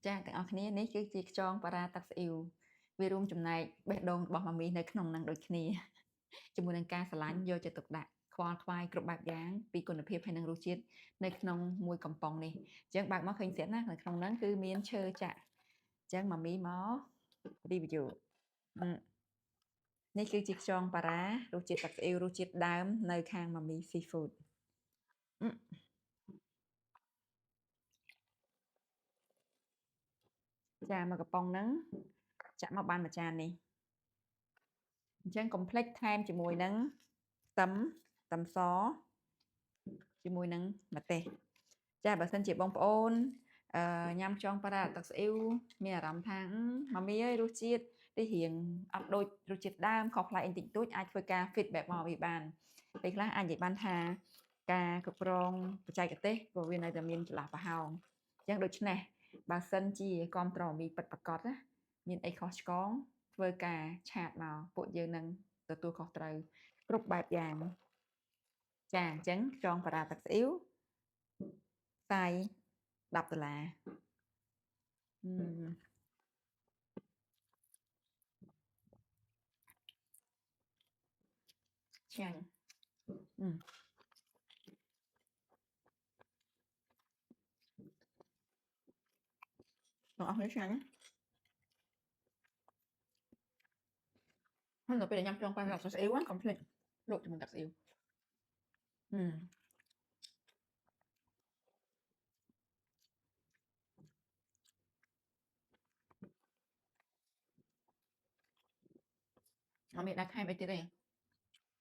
ចាទាំងអស់គ្នានេះគឺជាខ្យងប៉ារ៉ាទឹកស៊ីអ៊ីវវារួមចំណែកបេះដូងរបស់ម៉ាមីនៅក្នុងនឹងដូចគ្នាជាមួយនឹងការស្រឡាញ់យកចិត្តទុកដាក់ខ្វល់ខ្វាយគ្រប់បែបយ៉ាងពីគុណភាពហើយនិងរសជាតិនៅក្នុងមួយកំប៉ុងនេះអញ្ចឹងបើកមកឃើញស្រាប់ណានៅក្នុងហ្នឹងគឺមានឈើចាក់អញ្ចឹងម៉ាមីមក review នេះគឺជាខ្យងប៉ារ៉ារសជាតិទឹកស៊ីអ៊ីវរសជាតិដើមនៅខាងម៉ាមី seafood ចាមកកំប៉ុងហ្នឹងចាក់មកបានមួយចាននេះអញ្ចឹងកុំភ្លេចថែមជាមួយនឹងខ្ទឹមសជាមួយនឹងម្ទេសចាបើសិនជាបងប្អូនញ៉ាំខ្យងប៉ារ៉ាទឹកស៊ីអ៊ីវមានអារម្មណ៍ថាម៉ាមីអើយរសជាតិនេះរៀងអត់ដូចរសជាតិដើមខុសប្លែកអីតិចតួចអាចធ្វើការ feedback មកវាបានពេលខ្លះអាចនិយាយបានថាការគ្រប់គ្រងបច្ចេកទេសព្រោះវានៅតែមានចន្លោះប្រហោងអញ្ចឹងដូច្នេះបើសិនជាគ្រប់ត្រមីពិតប្រាកដណាមានអីខុសឆ្គងធ្វើការឆាតមកពួកយើងនឹងទទួលខុសត្រូវគ្រប់បែបយ៉ាងចាអញ្ចឹងខ្យងប៉ារ៉ាទឹកស៊ីអ៊ីវផ្សាយ$10ឆ្ងាញ់បងអស់នេះឆ្ងាញ់ហើយនៅពេលញ៉ាំខ្យងប៉ារ៉ាទឹកស៊ីអ៊ីវកុំភ្លេចលោកជាមួយទឹកស៊ីអ៊ីវអត់មានដាក់ថែមអីទៀតទេ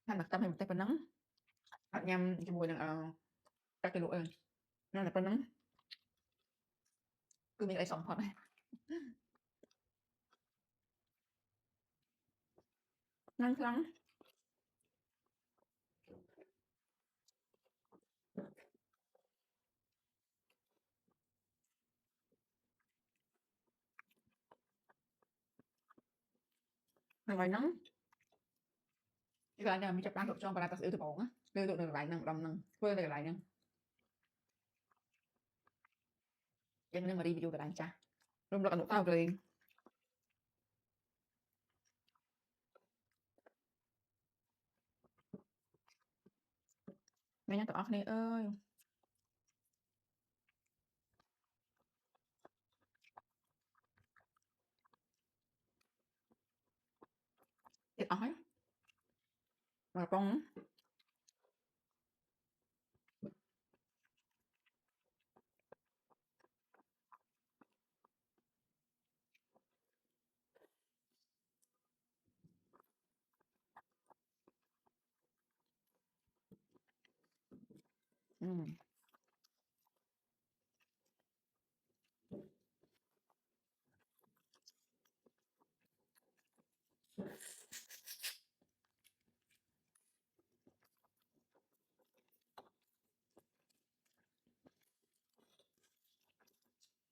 ថែមតែខ្ទឹមហើយម្ទេសប៉ុណ្ណឹងអត់ញ៉ាំជាមួយនឹងទឹកទៅលក់អីញ៉ាំតែប៉ុណ្ណឹងគឺមានអីសំផុតហ្នឹងខ្លាំងហើយហ្នឹងគឺអាចមានចាប់បានលក់ខ្យងប៉ារ៉ាទឹកស៊ីអ៊ីវទៅបងណាលើលក់នៅកន្លែងហ្នឹងម្ដុំហ្នឹងធ្វើនៅកន្លែងហ្នឹងយើងនឹងមក review កន្លែងចាស់រំលឹកអនុស្សាវរីយ៍មែនណាទាំងអស់គ្នាអើយទៀតអស់ហើយមកកំប៉ុង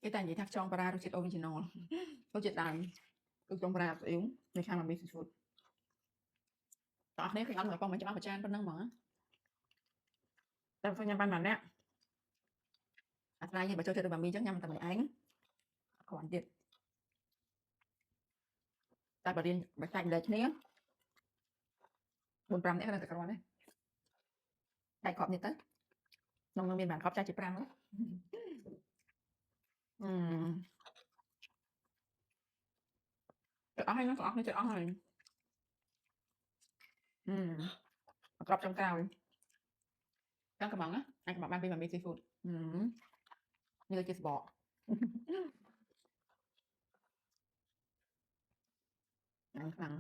គេតែនិយាយថាខ្យងប៉ារ៉ារសជាតិ original រសជាតិដើមគឺខ្យងប៉ារ៉ាស្អ៊ីវនៅខាងម៉ាមី seafood បងប្អូនឃើញអត់កំប៉ុងមិនច្បាស់មួយចានប៉ុណ្ណឹងហ្មងតែខ្ញុំញ៉ាំបានប៉ុន្មានអ្នកអាស្រ័យបើចូលចិត្តដូចម៉ាមីអញ្ចឹងញ៉ាំតែម្នាក់ឯងអត់គ្រាន់ទៀតតែបើរៀនបើចែកម្លែកគ្នា4 5នាក់ហ្នឹងតែគ្រាន់ទេចែកគ្រាប់នេះទៅក្នុងនោះមានបានគ្រាប់ចែកជា5ហ្នឹងទៅអស់ហើយហ្នឹងទាំងអស់គ្នាទៅអស់ហើយក្របចុងក្រោយចាំកំងណាអាចកំងបានពីម៉ាមី seafood នេះគឺជាសបកខ្លាំង